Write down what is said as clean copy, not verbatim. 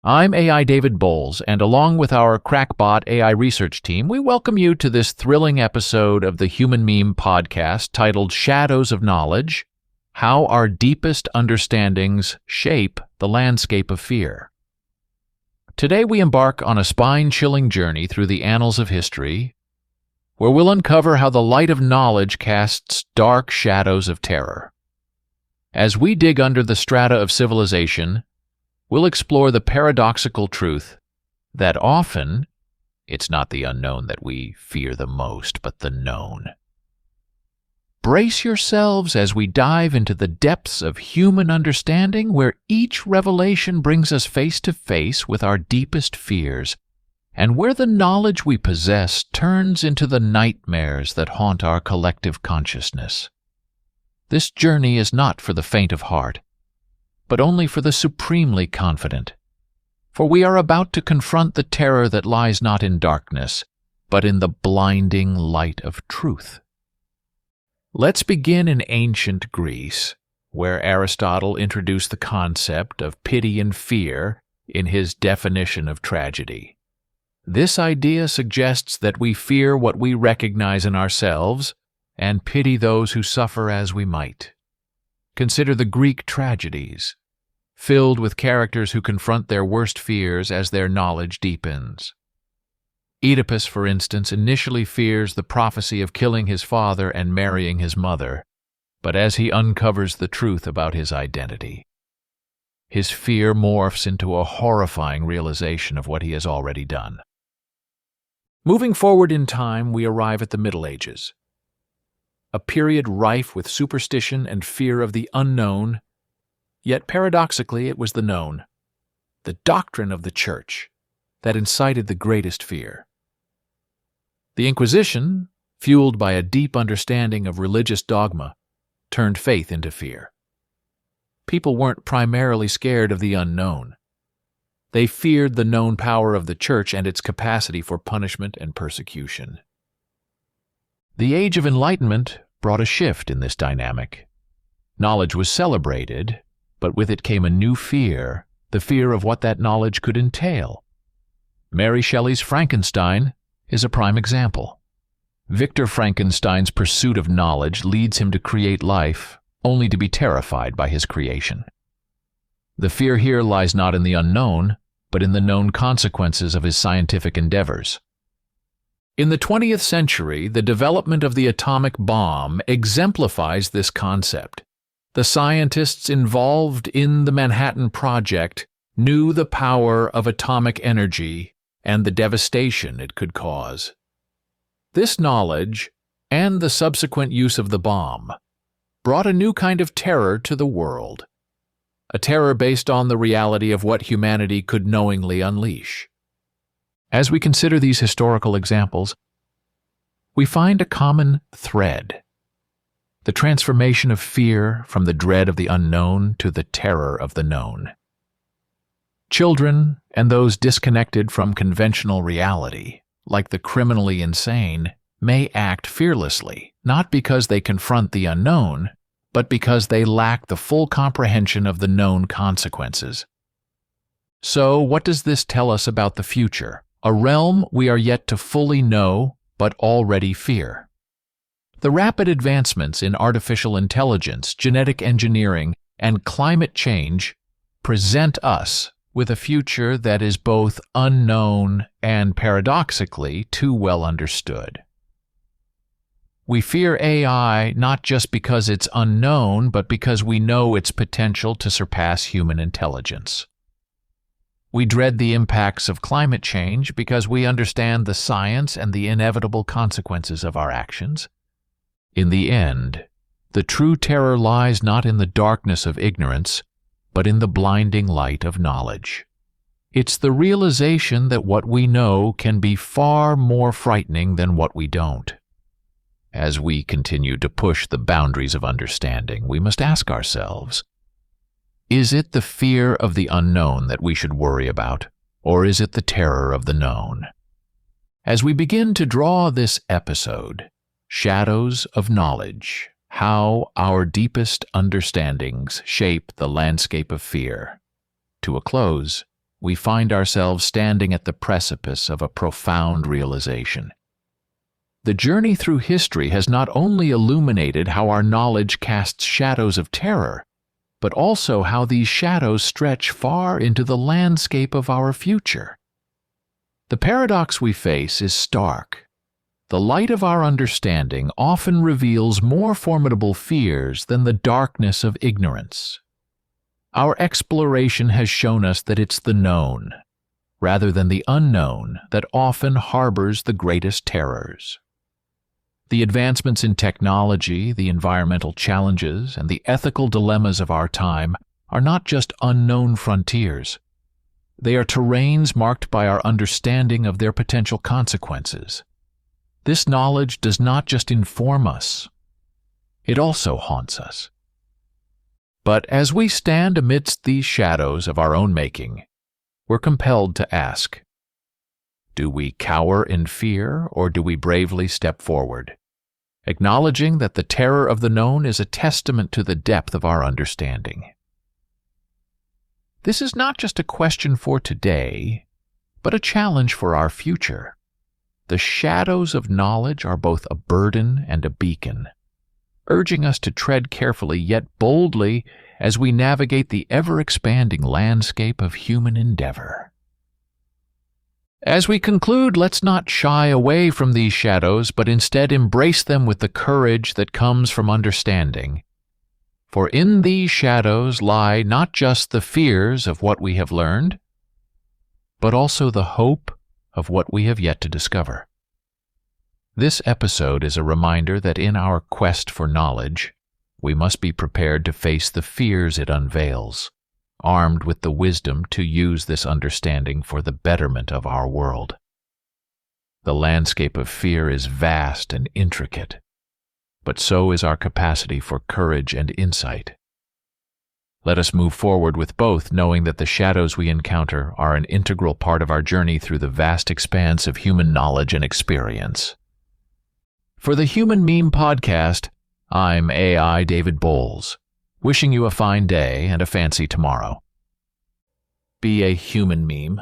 I'm AI David Boles, and along with our crackbot AI research team, we welcome you to this thrilling episode of the Human Meme podcast titled Shadows of Knowledge: How Our Deepest Understandings Shape the Landscape of Fear. Today we embark on a spine-chilling journey through the annals of history, where we'll uncover how the light of knowledge casts dark shadows of terror. As we dig under the strata of civilization, we'll explore the paradoxical truth that often it's not the unknown that we fear the most, but the known. Brace yourselves as we dive into the depths of human understanding, where each revelation brings us face to face with our deepest fears, and where the knowledge we possess turns into the nightmares that haunt our collective consciousness. This journey is not for the faint of heart, but only for the supremely confident. For we are about to confront the terror that lies not in darkness, but in the blinding light of truth. Let's begin in ancient Greece, where Aristotle introduced the concept of pity and fear in his definition of tragedy. This idea suggests that we fear what we recognize in ourselves and pity those who suffer as we might. Consider the Greek tragedies, filled with characters who confront their worst fears as their knowledge deepens. Oedipus, for instance, initially fears the prophecy of killing his father and marrying his mother, but as he uncovers the truth about his identity, his fear morphs into a horrifying realization of what he has already done. Moving forward in time, we arrive at the Middle Ages, a period rife with superstition and fear of the unknown. Yet paradoxically, it was the known, the doctrine of the Church, that incited the greatest fear. The Inquisition, fueled by a deep understanding of religious dogma, turned faith into fear. People weren't primarily scared of the unknown. They feared the known power of the Church and its capacity for punishment and persecution. The Age of Enlightenment brought a shift in this dynamic. Knowledge was celebrated, but with it came a new fear, the fear of what that knowledge could entail. Mary Shelley's Frankenstein is a prime example. Victor Frankenstein's pursuit of knowledge leads him to create life, only to be terrified by his creation. The fear here lies not in the unknown, but in the known consequences of his scientific endeavors. In the 20th century, the development of the atomic bomb exemplifies this concept. The scientists involved in the Manhattan Project knew the power of atomic energy and the devastation it could cause. This knowledge, and the subsequent use of the bomb, brought a new kind of terror to the world, a terror based on the reality of what humanity could knowingly unleash. As we consider these historical examples, we find a common thread: the transformation of fear from the dread of the unknown to the terror of the known. Children and those disconnected from conventional reality, like the criminally insane, may act fearlessly, not because they confront the unknown, but because they lack the full comprehension of the known consequences. So, what does this tell us about the future? A realm we are yet to fully know, but already fear. The rapid advancements in artificial intelligence, genetic engineering, and climate change present us with a future that is both unknown and, paradoxically, too well understood. We fear AI not just because it's unknown, but because we know its potential to surpass human intelligence. We dread the impacts of climate change because we understand the science and the inevitable consequences of our actions. In the end, the true terror lies not in the darkness of ignorance, but in the blinding light of knowledge. It's the realization that what we know can be far more frightening than what we don't. As we continue to push the boundaries of understanding, we must ask ourselves, is it the fear of the unknown that we should worry about, or is it the terror of the known? As we begin to draw this episode, Shadows of Knowledge: How Our Deepest Understandings Shape the Landscape of Fear, to a close, we find ourselves standing at the precipice of a profound realization. The journey through history has not only illuminated how our knowledge casts shadows of terror, but also how these shadows stretch far into the landscape of our future. The paradox we face is stark. The light of our understanding often reveals more formidable fears than the darkness of ignorance. Our exploration has shown us that it's the known, rather than the unknown, that often harbors the greatest terrors. The advancements in technology, the environmental challenges, and the ethical dilemmas of our time are not just unknown frontiers. They are terrains marked by our understanding of their potential consequences. This knowledge does not just inform us, it also haunts us. But as we stand amidst these shadows of our own making, we're compelled to ask, do we cower in fear, or do we bravely step forward, acknowledging that the terror of the known is a testament to the depth of our understanding? This is not just a question for today, but a challenge for our future. The shadows of knowledge are both a burden and a beacon, urging us to tread carefully yet boldly as we navigate the ever-expanding landscape of human endeavor. As we conclude, let's not shy away from these shadows, but instead embrace them with the courage that comes from understanding. For in these shadows lie not just the fears of what we have learned, but also the hope of what we have yet to discover. This episode is a reminder that in our quest for knowledge, we must be prepared to face the fears it unveils, armed with the wisdom to use this understanding for the betterment of our world. The landscape of fear is vast and intricate, but so is our capacity for courage and insight. Let us move forward with both, knowing that the shadows we encounter are an integral part of our journey through the vast expanse of human knowledge and experience. For the Human Meme Podcast, I'm AI David Boles, wishing you a fine day and a fancy tomorrow. Be a human meme.